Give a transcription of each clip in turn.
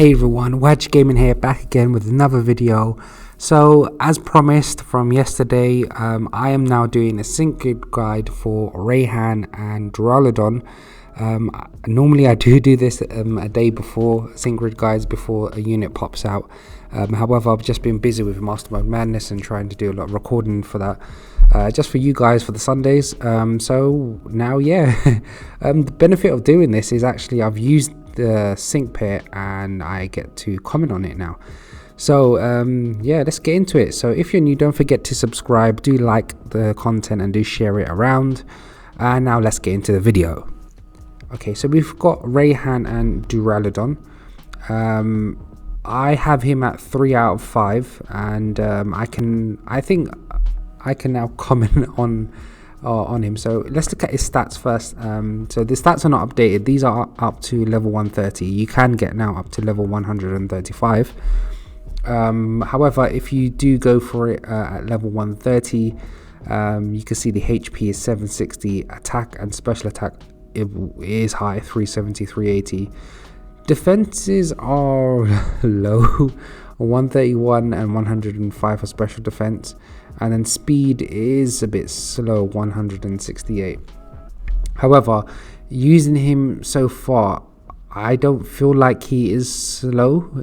Hey everyone, Waj Gaming here, back again with another video. So as promised from yesterday, I am now doing a sync grid guide for Raihan and Duraludon. Normally I do this a day before, sync grid guides before a unit pops out. However, I've just been busy with Master Mode Madness and trying to do a lot of recording for that, just for you guys for the Sundays. So now, the benefit of doing this is actually I've used the sync pair and I get to comment on it now. So let's get into it. So if you're new, don't forget to subscribe, do like the content and do share it around. And now let's get into the video. Okay, so we've got Raihan and Duraludon. I have him at 3 out of 5, and I think I can now comment on him. So let's look at his stats first. So the stats are not updated. These are up to level 130. You can get now up to level 135. However, if you do go for it at level 130, you can see the HP is 760, attack and special attack is high, 370, 380. Defenses are low, 131 and 105 for special defense, and then speed is a bit slow, 168. However, using him so far, I don't feel like he is slow.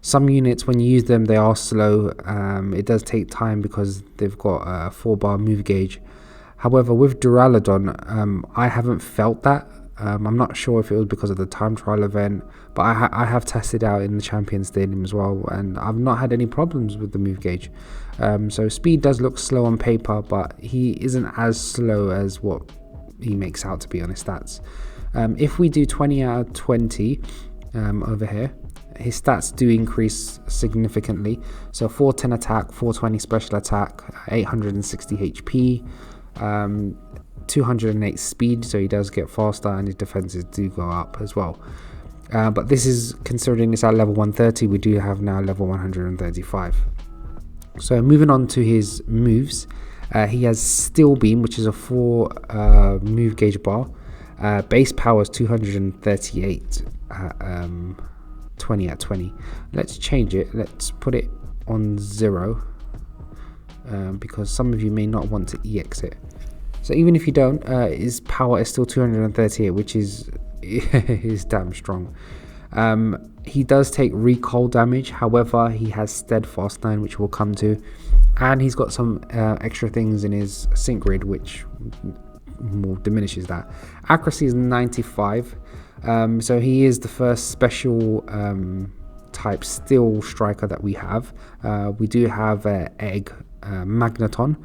Some units, when you use them, they are slow. It does take time because they've got a 4-bar move gauge. However, with Duraludon, I haven't felt that. I'm not sure if it was because of the time trial event, but I have tested out in the Champions Stadium as well, and I've not had any problems with the move gauge. So speed does look slow on paper, but he isn't as slow as what he makes out to be on his stats. If we do 20 out of 20 over here, his stats do increase significantly. So 410 attack, 420 special attack, 860 HP, 208 speed, so he does get faster, and his defenses do go up as well. But this is considering it's at level 130. We do have now level 135. So moving on to his moves, he has Steel Beam, which is a 4 move gauge bar. Base power is 238 at 20 at 20. Let's change it. Let's put it on 0, because some of you may not want to EX it. So even if you don't, his power is still 238, which is damn strong. He does take recoil damage. However, he has Steadfast 9, which we'll come to, and he's got some extra things in his sync grid which more diminishes that. Accuracy is 95. So he is the first special type steel striker that we have. We do have Egg Magneton.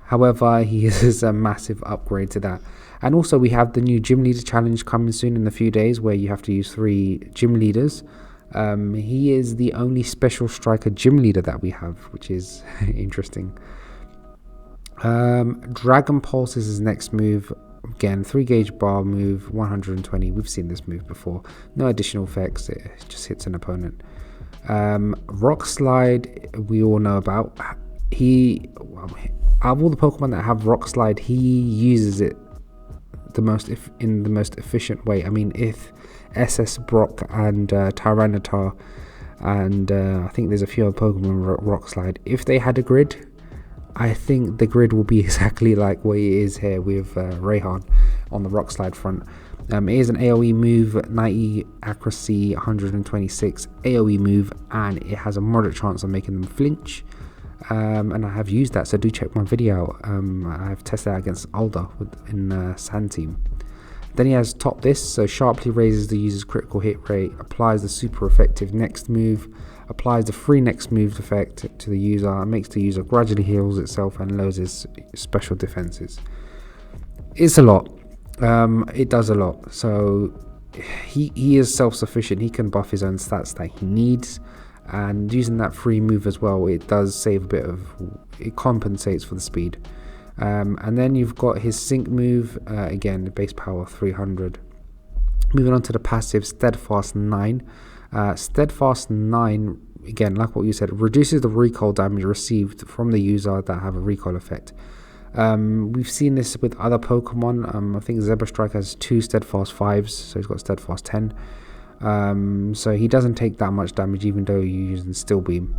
However, he is a massive upgrade to that. And also we have the new gym leader challenge coming soon in a few days, where you have to use 3 gym leaders. He is the only special striker gym leader that we have, which is interesting. Dragon Pulse is his next move. Again, 3 gauge bar move, 120. We've seen this move before. No additional effects, it just hits an opponent. Rock Slide, we all know about. Out of all the Pokemon that have Rock Slide, he uses it in the most efficient way. I mean, if SS Brock and Tyranitar and I think there's a few other Pokemon Rock Slide, if they had a grid, I think the grid will be exactly like what it is here with Raihan on the Rock Slide front. It is an AoE move, 90 accuracy, 126 AoE move, and it has a moderate chance of making them flinch. And I have used that, so do check my video. I have tested that against Alda in Sand Team. Then he has Top This, so sharply raises the user's critical hit rate, applies the super effective next move, applies the free next move effect to the user, makes the user gradually heals itself and lowers his special defenses. It's a lot. It does a lot. So he is self-sufficient. He can buff his own stats that he needs. And using that free move as well, it does save a bit of, it compensates for the speed. And then you've got his sync move, again, the base power 300. Moving on to the passive, Steadfast 9. Steadfast 9, again, like what you said, reduces the recoil damage received from the user that have a recoil effect. We've seen this with other Pokemon. I think Zebra Strike has 2 Steadfast 5s, so he's got Steadfast 10. So he doesn't take that much damage even though you're using Steel Beam.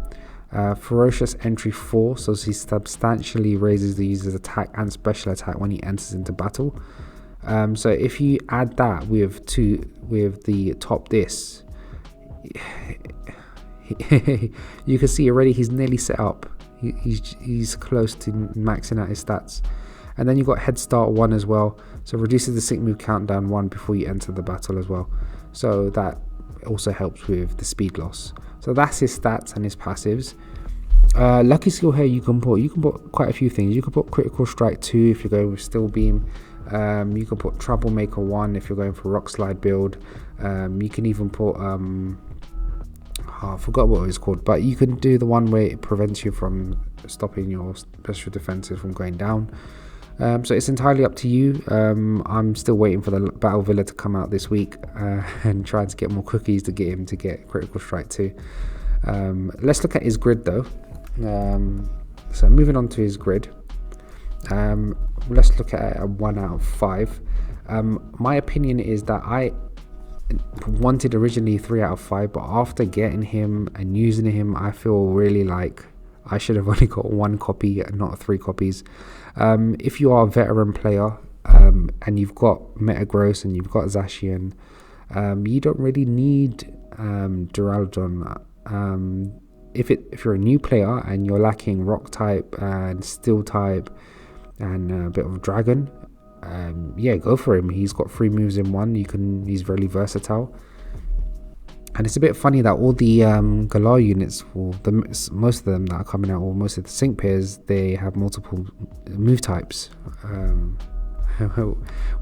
Ferocious Entry 4, so he substantially raises the user's attack and special attack when he enters into battle. So if you add that with the top this, you can see already he's nearly set up. He's close to maxing out his stats. And then you've got Head Start 1 as well, so reduces the sync move countdown 1 before you enter the battle as well, so that also helps with the speed loss. So that's his stats and his passives. Lucky Skill here, you can put quite a few things. You can put Critical Strike 2 if you're going with Steel Beam. You can put Troublemaker 1 if you're going for Rock Slide build. You can even put I forgot what it was called, but you can do the one where it prevents you from stopping your special defenses from going down. So it's entirely up to you. I'm still waiting for the Battle Villa to come out this week and trying to get more cookies to get him to get Critical Strike 2. Let's look at his grid though. So moving on to his grid, let's look at a 1 out of 5. My opinion is that I wanted originally 3 out of 5, but after getting him and using him, I feel really like I should have only got 1 copy and not 3 copies. If you are a veteran player and you've got Metagross and you've got Zacian, you don't really need Duraludon. If you're a new player and you're lacking Rock type and Steel type and a bit of Dragon, yeah, go for him. He's got 3 moves in 1. He's really versatile. And it's a bit funny that all the Galar units, or most of them that are coming out, or most of the sync pairs, they have multiple move types,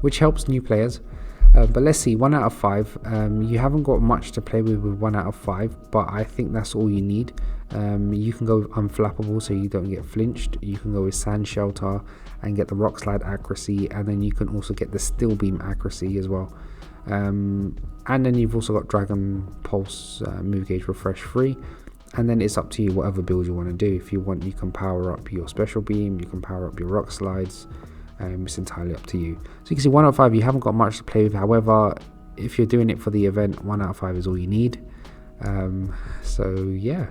which helps new players. But let's see, 1 out of 5. You haven't got much to play with 1 out of 5, but I think that's all you need. You can go with Unflappable so you don't get flinched. You can go with Sand Shelter and get the Rock Slide accuracy, and then you can also get the Steel Beam accuracy as well. And then you've also got Dragon Pulse move gauge refresh free, and then it's up to you whatever build you want to do. If you want, you can power up your Special Beam, you can power up your Rock Slides. It's entirely up to you. So you can see 1 out of 5, you haven't got much to play with. However, if you're doing it for the event, 1 out of 5 is all you need. So yeah,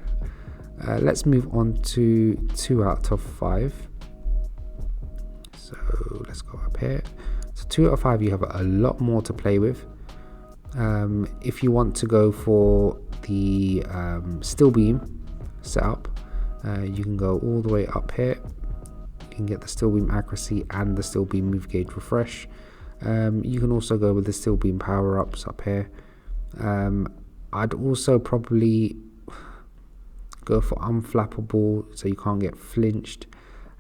let's move on to 2 out of 5. So let's go up here. So 2 out of 5, you have a lot more to play with. If you want to go for the Steel Beam setup, you can go all the way up here. You can get the Steel Beam accuracy and the Steel Beam move gauge refresh. You can also go with the Steel Beam power ups up here. I'd also probably go for Unflappable so you can't get flinched.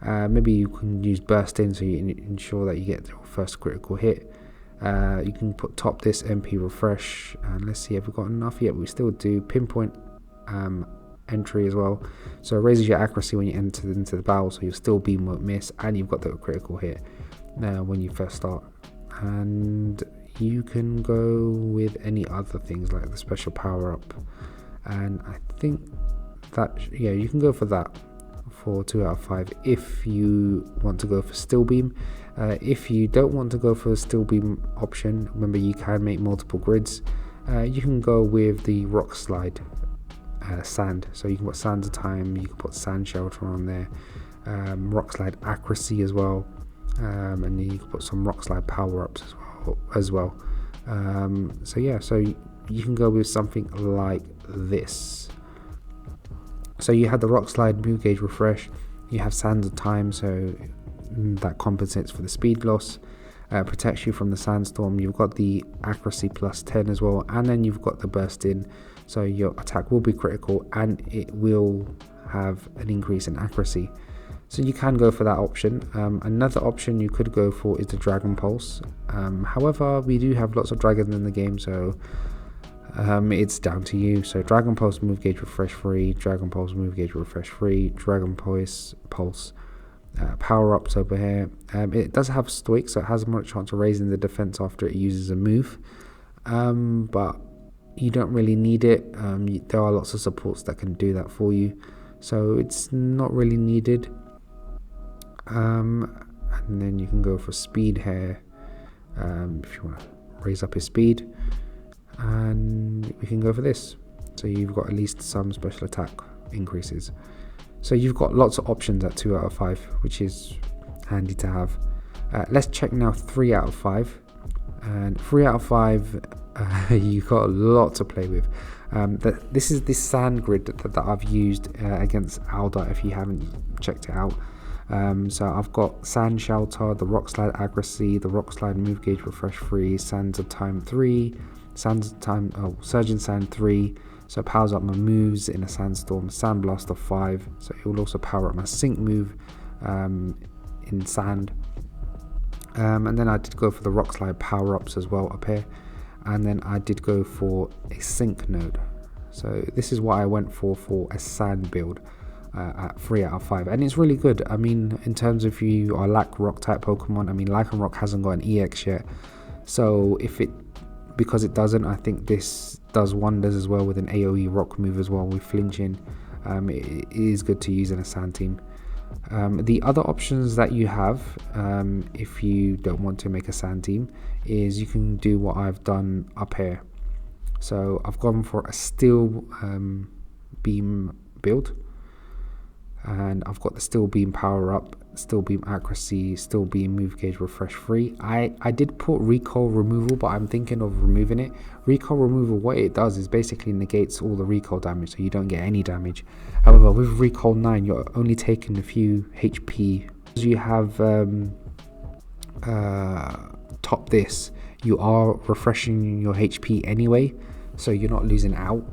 Maybe you can use Burst In so you ensure that you get your first critical hit. You can put top this MP refresh, and let's see, have we got enough yet? We still do Pinpoint entry as well, so it raises your accuracy when you enter into the battle, so your Steel Beam won't miss, and you've got the critical hit when you first start. And you can go with any other things like the special power up, and I think that, yeah, you can go for that for 2 out of 5 if you want to go for Steel Beam. If you don't want to go for a Steel Beam option, remember you can make multiple grids. You can go with the Rock Slide Sand, so you can put Sands of Time, you can put Sand Shelter on there, Rock Slide accuracy as well, and then you can put some Rock Slide power ups as well. So yeah, so you can go with something like this. So you have the Rock Slide move gauge refresh, you have Sands of Time, so that compensates for the speed loss, protects you from the sandstorm. You've got the accuracy plus 10 as well, and then you've got the Burst In, so your attack will be critical and it will have an increase in accuracy. So you can go for that option. Another option you could go for is the Dragon Pulse. However, we do have lots of dragons in the game, so it's down to you. So Dragon Pulse move gauge refresh free, Dragon Pulse move gauge refresh free, Dragon Pulse power ups over here. It does have Stoic, so it has a much chance of raising the defense after it uses a move, but you don't really need it. There are lots of supports that can do that for you, so it's not really needed. And then you can go for speed here if you want to raise up his speed. and we can go for this. So you've got at least some special attack increases. So you've got lots of options at 2 out of 5, which is handy to have. Let's check now 3 out of 5. And 3 out of 5, you've got a lot to play with. This is this sand grid that I've used against Alda, if you haven't checked it out. So I've got Sand Shelter, the Rock Slide Accuracy, the Rock Slide Move Gauge Refresh 3, Sands of Time 3, Surging Sand 3, so it powers up my moves in a Sandstorm, Sand Blaster 5, so it will also power up my Sync move in Sand. And then I did go for the Rock Slide power-ups as well up here, and then I did go for a Sync node. So this is what I went for a Sand build at 3 out of 5, and it's really good. I mean, in terms of if you are lack rock type Pokemon, I mean, Lycanroc hasn't got an EX yet, so because it doesn't, I think this does wonders as well with an AoE rock move as well with flinching. It is good to use in a Sand team. The other options that you have, if you don't want to make a Sand team, is you can do what I've done up here. So I've gone for a Steel Beam build, and I've got the Steel Beam power up, Steel Beam accuracy, Steel Beam move gauge refresh 3. I did put recoil removal, but I'm thinking of removing it. Recoil removal, what it does is basically negates all the recoil damage, so you don't get any damage. However, with recoil 9, you're only taking a few HP. As you have top this, you are refreshing your HP anyway, so you're not losing out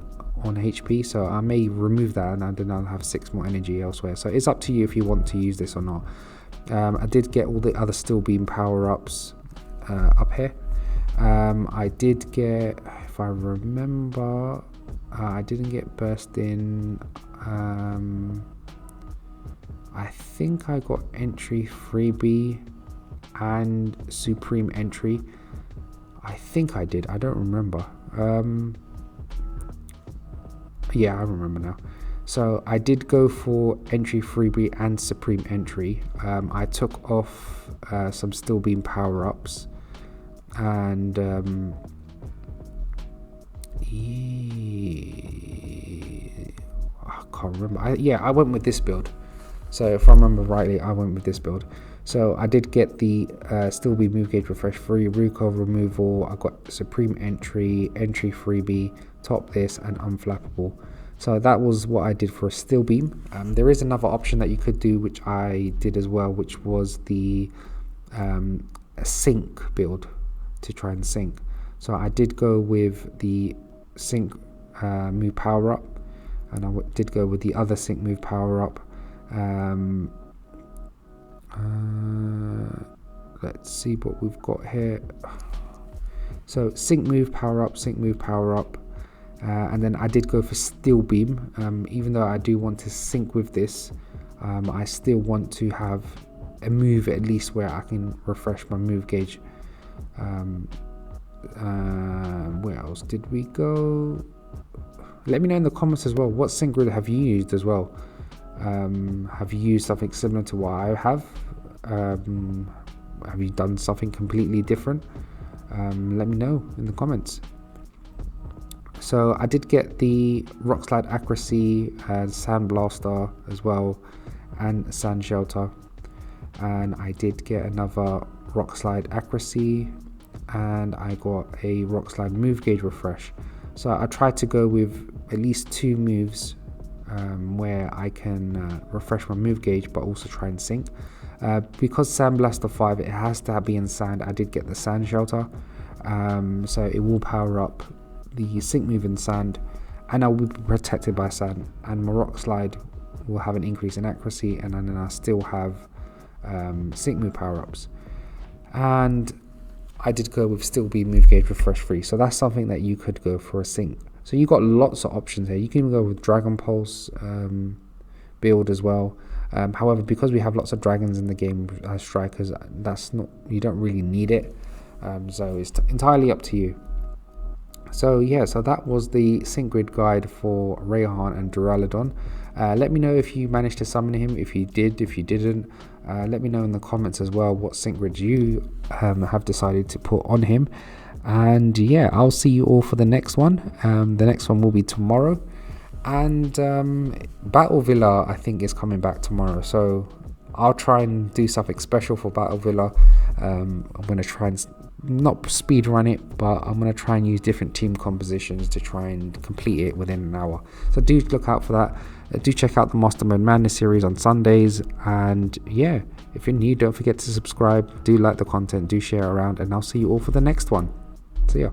on HP. So I may remove that, and then I'll have 6 more energy elsewhere. So it's up to you if you want to use this or not. I did get all the other Steel Beam power-ups up here. I did get, if I remember, I didn't get Bursting. I think I got Entry Freebie and Supreme Entry. I think I did, I don't remember. Yeah, I remember now. So I did go for Entry Freebie and Supreme Entry. I took off some Steel Beam power-ups, and I can't remember. I went with this build. So if I remember rightly, I went with this build. So I did get the Steel Beam Move Gauge Refresh 3, Recoil Removal. I got Supreme Entry, Entry Freebie, Top This, and Unflappable. So that was what I did for a Steel Beam. There is another option that you could do, which I did as well, which was the Sync build, to try and sync. So I did go with the Sync move power up, and I did go with the other Sync move power up. Let's see what we've got here. So Sync move power up, Sync move power up, and then I did go for Steel Beam. Even though I do want to sync with this, I still want to have a move at least where I can refresh my move gauge. Where else did we go? Let me know in the comments as well, what sync grid have you used as well. Have you used something similar to what I have? Have you done something completely different? Let me know in the comments. So I did get the Rock Slide Accuracy, Sand Blaster as well, and Sand Shelter, and I did get another Rock Slide Accuracy, and I got a Rock Slide Move Gauge Refresh. So I tried to go with at least 2 moves where I can refresh my move gauge, but also try and sync. Because Sand Blaster 5, it has to be in sand, I did get the Sand Shelter, so it will power up the sync move in sand, and I will be protected by sand, and my Rock Slide will have an increase in accuracy, and then I still have sync move power-ups. And I did go with Steel Beam Move Gauge Refresh 3, so that's something that you could go for a sync. So you've got lots of options here. You can even go with Dragon Pulse build as well. However, because we have lots of dragons in the game as strikers, you don't really need it. So it's entirely up to you. So yeah, so that was the sync grid guide for Raihan and Duraludon. Let me know if you managed to summon him, if you did, if you didn't. Let me know in the comments as well what sync grids you have decided to put on him. And yeah, I'll see you all for the next one. The next one will be tomorrow. And Battle Villa, I think, is coming back tomorrow. So I'll try and do something special for Battle Villa. I'm going to try and not speed run it, but I'm going to try and use different team compositions to try and complete it within an hour. So do look out for that. Do check out the Master Mode Madness series on Sundays. And yeah, if you're new, don't forget to subscribe. Do like the content, do share around, and I'll see you all for the next one. See ya.